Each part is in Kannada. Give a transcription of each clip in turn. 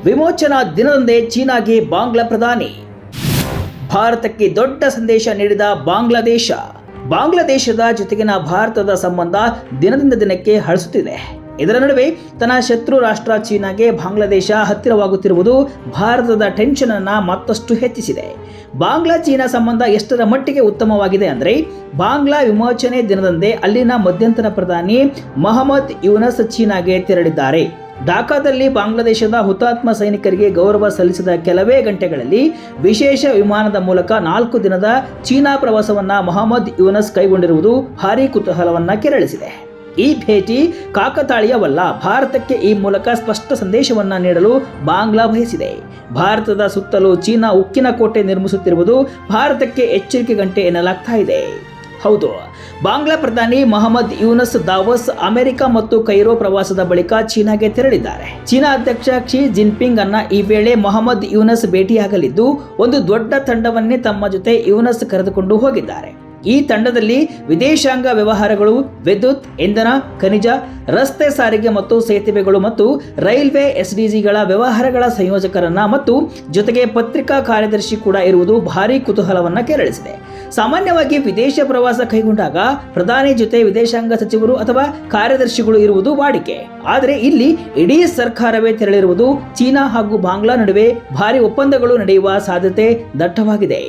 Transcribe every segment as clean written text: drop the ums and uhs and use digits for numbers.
ವಿಮೋಚನಾ ದಿನದಂದೇ ಚೀನಾಗೆ ಬಾಂಗ್ಲಾ ಪ್ರಧಾನಿ. ಭಾರತಕ್ಕೆ ದೊಡ್ಡ ಸಂದೇಶ ನೀಡಿದ ಬಾಂಗ್ಲಾದೇಶದ ಜೊತೆಗಿನ ಭಾರತದ ಸಂಬಂಧ ದಿನದಿಂದ ದಿನಕ್ಕೆ ಹಳಸುತ್ತಿದೆ. ಇದರ ನಡುವೆ ತನ್ನ ಶತ್ರು ರಾಷ್ಟ್ರ ಚೀನಾಗೆ ಬಾಂಗ್ಲಾದೇಶ ಹತ್ತಿರವಾಗುತ್ತಿರುವುದು ಭಾರತದ ಟೆನ್ಷನ್ ಅನ್ನು ಮತ್ತಷ್ಟು ಹೆಚ್ಚಿಸಿದೆ. ಬಾಂಗ್ಲಾ ಚೀನಾ ಸಂಬಂಧ ಎಷ್ಟರ ಮಟ್ಟಿಗೆ ಉತ್ತಮವಾಗಿದೆ ಅಂದರೆ, ಬಾಂಗ್ಲಾ ವಿಮೋಚನೆ ದಿನದಂದೇ ಅಲ್ಲಿನ ಮಧ್ಯಂತರ ಪ್ರಧಾನಿ ಮೊಹಮ್ಮದ್ ಯೂನಸ್ ಚೀನಾಗೆ ತೆರಳಿದ್ದಾರೆ. ಢಾಕಾದಲ್ಲಿ ಬಾಂಗ್ಲಾದೇಶದ ಹುತಾತ್ಮ ಸೈನಿಕರಿಗೆ ಗೌರವ ಸಲ್ಲಿಸಿದ ಕೆಲವೇ ಗಂಟೆಗಳಲ್ಲಿ ವಿಶೇಷ ವಿಮಾನದ ಮೂಲಕ 4 ದಿನದ ಚೀನಾ ಪ್ರವಾಸವನ್ನ ಮೊಹಮ್ಮದ್ ಯೂನಸ್ ಕೈಗೊಂಡಿರುವುದು ಭಾರೀ ಕುತೂಹಲವನ್ನ ಕೆರಳಿಸಿದೆ. ಈ ಭೇಟಿ ಕಾಕತಾಳೀಯವಲ್ಲ. ಭಾರತಕ್ಕೆ ಈ ಮೂಲಕ ಸ್ಪಷ್ಟ ಸಂದೇಶವನ್ನ ನೀಡಲು ಬಾಂಗ್ಲಾ ಬಯಸಿದೆ. ಭಾರತದ ಸುತ್ತಲೂ ಚೀನಾ ಉಕ್ಕಿನ ಕೋಟೆ ನಿರ್ಮಿಸುತ್ತಿರುವುದು ಭಾರತಕ್ಕೆ ಎಚ್ಚರಿಕೆ ಗಂಟೆ ಎನ್ನಲಾಗ್ತಾ ಇದೆ. ಹೌದು, ಬಾಂಗ್ಲಾ ಪ್ರಧಾನಿ ಮೊಹಮ್ಮದ್ ಯೂನಸ್ ದಾವೋಸ್, ಅಮೆರಿಕ ಮತ್ತು ಕೈರೋ ಪ್ರವಾಸದ ಬಳಿಕ ಚೀನಾಗೆ ತೆರಳಿದ್ದಾರೆ. ಚೀನಾ ಅಧ್ಯಕ್ಷ ಕ್ಸಿ ಜಿನ್ಪಿಂಗ್ ಅನ್ನ ಈ ವೇಳೆ ಮೊಹಮ್ಮದ್ ಯೂನಸ್ ಭೇಟಿಯಾಗಲಿದ್ದು, ಒಂದು ದೊಡ್ಡ ತಂಡವನ್ನೇ ತಮ್ಮ ಜೊತೆ ಯೂನಸ್ ಕರೆದುಕೊಂಡು ಹೋಗಿದ್ದಾರೆ. ಈ ತಂಡದಲ್ಲಿ ವಿದೇಶಾಂಗ ವ್ಯವಹಾರಗಳು, ವಿದ್ಯುತ್, ಇಂಧನ, ಖನಿಜ, ರಸ್ತೆ ಸಾರಿಗೆ ಮತ್ತು ಸೇತುವೆಗಳು ಮತ್ತು ರೈಲ್ವೆ ಎಸ್ಡಿಜಿಗಳ ವ್ಯವಹಾರಗಳ ಸಂಯೋಜಕರನ್ನ ಮತ್ತು ಜೊತೆಗೆ ಪತ್ರಿಕಾ ಕಾರ್ಯದರ್ಶಿ ಕೂಡ ಇರುವುದು ಭಾರೀ ಕುತೂಹಲವನ್ನ ಕೆರಳಿಸಿದೆ. ಸಾಮಾನ್ಯವಾಗಿ ವಿದೇಶ ಪ್ರವಾಸ ಕೈಗೊಂಡಾಗ ಪ್ರಧಾನಿ ಜೊತೆ ವಿದೇಶಾಂಗ ಸಚಿವರು ಅಥವಾ ಕಾರ್ಯದರ್ಶಿಗಳು ಇರುವುದು ವಾಡಿಕೆ. ಆದರೆ ಇಲ್ಲಿ ಇಡೀ ಸರ್ಕಾರವೇ ತೆರಳಿರುವುದು ಚೀನಾ ಹಾಗೂ ಬಾಂಗ್ಲಾ ನಡುವೆ ಭಾರೀ ಒಪ್ಪಂದಗಳು ನಡೆಯುವ ಸಾಧ್ಯತೆ ದಟ್ಟವಾಗಿದೆ.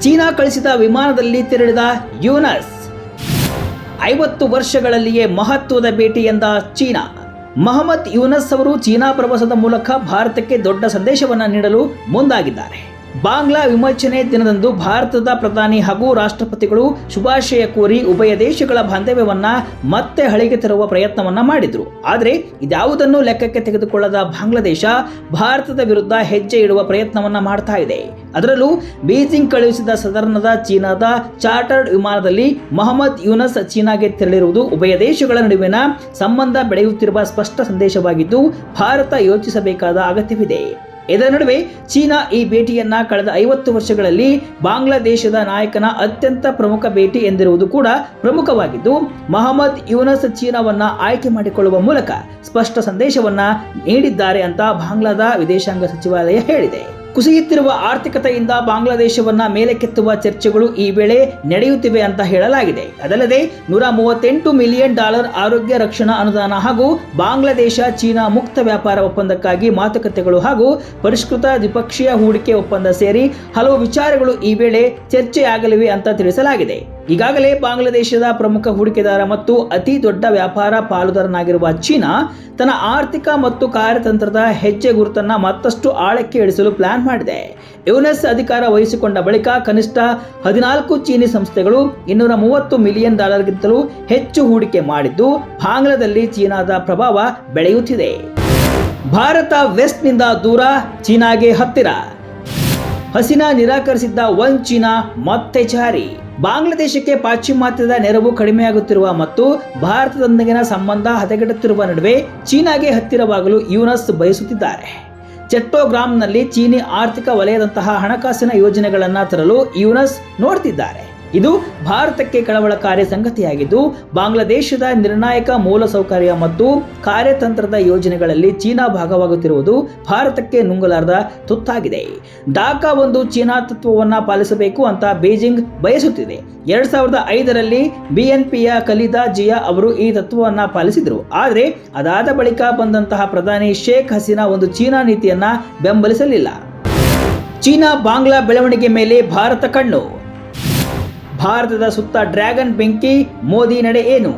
ಚೀನಾ ಕಳಿಸಿದ ವಿಮಾನದಲ್ಲಿ ತೆರಳಿದ ಯೂನಸ್ 50 ವರ್ಷಗಳಲ್ಲಿಯೇ ಮಹತ್ವದ ಭೇಟಿ ಎಂದ ಚೀನಾ. ಮೊಹಮ್ಮದ್ ಯೂನಸ್ ಅವರು ಚೀನಾ ಪ್ರವಾಸದ ಮೂಲಕ ಭಾರತಕ್ಕೆ ದೊಡ್ಡ ಸಂದೇಶವನ್ನು ನೀಡಲು ಮುಂದಾಗಿದ್ದಾರೆ. ಬಾಂಗ್ಲಾ ವಿಮೋಚನೆ ದಿನದಂದು ಭಾರತದ ಪ್ರಧಾನಿ ಹಾಗೂ ರಾಷ್ಟ್ರಪತಿಗಳು ಶುಭಾಶಯ ಕೋರಿ ಉಭಯ ದೇಶಗಳ ಬಾಂಧವ್ಯವನ್ನ ಮತ್ತೆ ಹಳಿಗೆ ತರುವ ಪ್ರಯತ್ನವನ್ನ ಮಾಡಿದ್ರು. ಆದರೆ ಇದ್ಯಾವುದನ್ನು ಲೆಕ್ಕಕ್ಕೆ ತೆಗೆದುಕೊಳ್ಳದ ಬಾಂಗ್ಲಾದೇಶ ಭಾರತದ ವಿರುದ್ಧ ಹೆಜ್ಜೆ ಇಡುವ ಪ್ರಯತ್ನವನ್ನ ಮಾಡ್ತಾ ಇದೆ. ಅದರಲ್ಲೂ ಬೀಜಿಂಗ್ ಕಳುಹಿಸಿದ ಸದರ್ನದ ಚೀನಾದ ಚಾರ್ಟರ್ಡ್ ವಿಮಾನದಲ್ಲಿ ಮೊಹಮ್ಮದ್ ಯೂನಸ್ ಚೀನಾಗೆ ತೆರಳಿರುವುದು ಉಭಯ ದೇಶಗಳ ನಡುವಿನ ಸಂಬಂಧ ಬೆಳೆಯುತ್ತಿರುವ ಸ್ಪಷ್ಟ ಸಂದೇಶವಾಗಿದ್ದು, ಭಾರತ ಯೋಚಿಸಬೇಕಾದ ಅಗತ್ಯವಿದೆ. ಇದರ ನಡುವೆ ಚೀನಾ ಈ ಭೇಟಿಯನ್ನ ಕಳೆದ 50 ವರ್ಷಗಳಲ್ಲಿ ಬಾಂಗ್ಲಾದೇಶದ ನಾಯಕನ ಅತ್ಯಂತ ಪ್ರಮುಖ ಭೇಟಿ ಎಂದಿರುವುದು ಕೂಡ ಪ್ರಮುಖವಾಗಿದ್ದು, ಮೊಹಮ್ಮದ್ ಯೂನಸ್ ಚೀನಾವನ್ನ ಆಯ್ಕೆ ಮಾಡಿಕೊಳ್ಳುವ ಮೂಲಕ ಸ್ಪಷ್ಟ ಸಂದೇಶವನ್ನ ನೀಡಿದ್ದಾರೆ ಅಂತ ಬಾಂಗ್ಲಾದ ವಿದೇಶಾಂಗ ಸಚಿವಾಲಯ ಹೇಳಿದೆ. ಕುಸಿಯುತ್ತಿರುವ ಆರ್ಥಿಕತೆಯಿಂದ ಬಾಂಗ್ಲಾದೇಶವನ್ನ ಮೇಲಕ್ಕೆತ್ತುವ ಚರ್ಚೆಗಳು ಈ ವೇಳೆ ನಡೆಯುತ್ತಿವೆ ಅಂತ ಹೇಳಲಾಗಿದೆ. ಅದಲ್ಲದೆ $138 ಮಿಲಿಯನ್ ಆರೋಗ್ಯ ರಕ್ಷಣಾ ಅನುದಾನ ಹಾಗೂ ಬಾಂಗ್ಲಾದೇಶ ಚೀನಾ ಮುಕ್ತ ವ್ಯಾಪಾರ ಒಪ್ಪಂದಕ್ಕಾಗಿ ಮಾತುಕತೆಗಳು ಹಾಗೂ ಪರಿಷ್ಕೃತ ದ್ವಿಪಕ್ಷೀಯ ಹೂಡಿಕೆ ಒಪ್ಪಂದ ಸೇರಿ ಹಲವು ವಿಚಾರಗಳು ಈ ವೇಳೆ ಚರ್ಚೆಯಾಗಲಿವೆ ಅಂತ ತಿಳಿಸಲಾಗಿದೆ. ಈಗಾಗಲೇ ಬಾಂಗ್ಲಾದೇಶದ ಪ್ರಮುಖ ಹೂಡಿಕೆದಾರ ಮತ್ತು ಅತಿ ದೊಡ್ಡ ವ್ಯಾಪಾರ ಪಾಲುದಾರನಾಗಿರುವ ಚೀನಾ ತನ್ನ ಆರ್ಥಿಕ ಮತ್ತು ಕಾರ್ಯತಂತ್ರದ ಹೆಜ್ಜೆ ಗುರುತನ್ನ ಮತ್ತಷ್ಟು ಆಳಕ್ಕೆ ಇಳಿಸಲು ಪ್ಲಾನ್ ಮಾಡಿದೆ. ಯೂನಸ್ ಅಧಿಕಾರ ವಹಿಸಿಕೊಂಡ ಬಳಿಕ ಕನಿಷ್ಠ 14 ಚೀನಿ ಸಂಸ್ಥೆಗಳು $230 ಮಿಲಿಯನ್ ಗಿಂತಲೂ ಹೆಚ್ಚು ಹೂಡಿಕೆ ಮಾಡಿದ್ದು, ಬಾಂಗ್ಲಾದಲ್ಲಿ ಚೀನಾದ ಪ್ರಭಾವ ಬೆಳೆಯುತ್ತಿದೆ. ಭಾರತ ವೆಸ್ಟ್ನಿಂದ ದೂರ, ಚೀನಾಗೆ ಹತ್ತಿರ. ಹಸೀನಾ ನಿರಾಕರಿಸಿದ್ದ ಒನ್ ಚೀನಾ ಮತ್ತೆ ಜಾರಿ. ಬಾಂಗ್ಲಾದೇಶಕ್ಕೆ ಪಾಶ್ಚಿಮಾತ್ಯದ ನೆರವು ಕಡಿಮೆಯಾಗುತ್ತಿರುವ ಮತ್ತು ಭಾರತದೊಂದಿಗಿನ ಸಂಬಂಧ ಹದಗೆಡುತ್ತಿರುವ ನಡುವೆ ಚೀನಾಗೆ ಹತ್ತಿರವಾಗಲು ಯೂನಸ್ ಬಯಸುತ್ತಿದ್ದಾರೆ. ಚಟ್ಟೋಗ್ರಾಮ್ನಲ್ಲಿ ಚೀನಿ ಆರ್ಥಿಕ ವಲಯದಂತಹ ಹಣಕಾಸಿನ ಯೋಜನೆಗಳನ್ನು ತರಲು ಯೂನಸ್ ನೋಡ್ತಿದ್ದಾರೆ. ಇದು ಭಾರತಕ್ಕೆ ಕಳವಳಕಾರಿ ಸಂಗತಿಯಾಗಿದ್ದು, ಬಾಂಗ್ಲಾದೇಶದ ನಿರ್ಣಾಯಕ ಮೂಲಸೌಕರ್ಯ ಮತ್ತು ಕಾರ್ಯತಂತ್ರದ ಯೋಜನೆಗಳಲ್ಲಿ ಚೀನಾ ಭಾಗವಾಗುತ್ತಿರುವುದು ಭಾರತಕ್ಕೆ ನುಂಗಲಾರದ ತುತ್ತಾಗಿದೆ. ಢಾಕಾ ಒಂದು ಚೀನಾ ತತ್ವವನ್ನು ಪಾಲಿಸಬೇಕು ಅಂತ ಬೀಜಿಂಗ್ ಬಯಸುತ್ತಿದೆ. 2005ರಲ್ಲಿ ಬಿಎನ್ಪಿಯ ಖಲೀದಾ ಜಿಯಾ ಅವರು ಈ ತತ್ವವನ್ನು ಪಾಲಿಸಿದರು. ಆದರೆ ಅದಾದ ಬಳಿಕ ಬಂದಂತಹ ಪ್ರಧಾನಿ ಶೇಖ್ ಹಸೀನಾ ಒಂದು ಚೀನಾ ನೀತಿಯನ್ನ ಬೆಂಬಲಿಸಲಿಲ್ಲ. ಚೀನಾ ಬಾಂಗ್ಲಾ ಬೆಳವಣಿಗೆ ಮೇಲೆ ಭಾರತ ಕಣ್ಣು. ಭಾರತದ ಸುತ್ತ ಡ್ರ್ಯಾಗನ್ ಬೆಂಕಿ, ಮೋದಿ ನಡೆ ಏನು?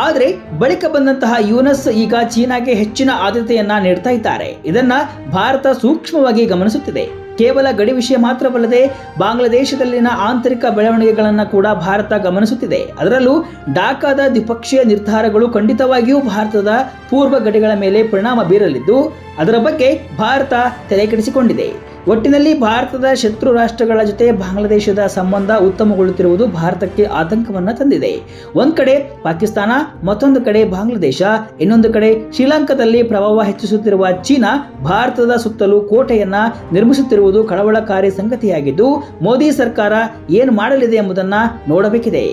ಆದರೆ ಬಳಿಕ ಬಂದಂತಹ ಯೂನಸ್ ಈಗ ಚೀನಾಗೆ ಹೆಚ್ಚಿನ ಆದ್ಯತೆಯನ್ನ ನೀಡ್ತಾ ಇದ್ದಾರೆ. ಇದನ್ನ ಭಾರತ ಸೂಕ್ಷ್ಮವಾಗಿ ಗಮನಿಸುತ್ತಿದೆ. ಕೇವಲ ಗಡಿ ವಿಷಯ ಮಾತ್ರವಲ್ಲದೆ ಬಾಂಗ್ಲಾದೇಶದಲ್ಲಿನ ಆಂತರಿಕ ಬೆಳವಣಿಗೆಗಳನ್ನು ಕೂಡ ಭಾರತ ಗಮನಿಸುತ್ತಿದೆ. ಅದರಲ್ಲೂ ಢಾಕಾದ ದ್ವಿಪಕ್ಷೀಯ ನಿರ್ಧಾರಗಳು ಖಂಡಿತವಾಗಿಯೂ ಭಾರತದ ಪೂರ್ವ ಗಡಿಗಳ ಮೇಲೆ ಪರಿಣಾಮ ಬೀರಲಿದ್ದು, ಅದರ ಬಗ್ಗೆ ಭಾರತ ತಲೆಕೆಡಿಸಿಕೊಂಡಿದೆ. ಒಟ್ಟಿನಲ್ಲಿ ಭಾರತದ ಶತ್ರು ರಾಷ್ಟ್ರಗಳ ಜೊತೆ ಬಾಂಗ್ಲಾದೇಶದ ಸಂಬಂಧ ಉತ್ತಮಗೊಳ್ಳುತ್ತಿರುವುದು ಭಾರತಕ್ಕೆ ಆತಂಕವನ್ನ ತಂದಿದೆ. ಒಂದ್ ಕಡೆ ಪಾಕಿಸ್ತಾನ, ಮತ್ತೊಂದು ಕಡೆ ಬಾಂಗ್ಲಾದೇಶ, ಇನ್ನೊಂದು ಕಡೆ ಶ್ರೀಲಂಕಾದಲ್ಲಿ ಪ್ರಭಾವ ಹೆಚ್ಚಿಸುತ್ತಿರುವ ಚೀನಾ ಭಾರತದ ಸುತ್ತಲೂ ಕೋಟೆಯನ್ನ ನಿರ್ಮಿಸುತ್ತಿರುವುದು ಕಳವಳಕಾರಿ ಸಂಗತಿಯಾಗಿದ್ದು, ಮೋದಿ ಸರ್ಕಾರ ಏನು ಮಾಡಲಿದೆ ಎಂಬುದನ್ನ ನೋಡಬೇಕಿದೆ.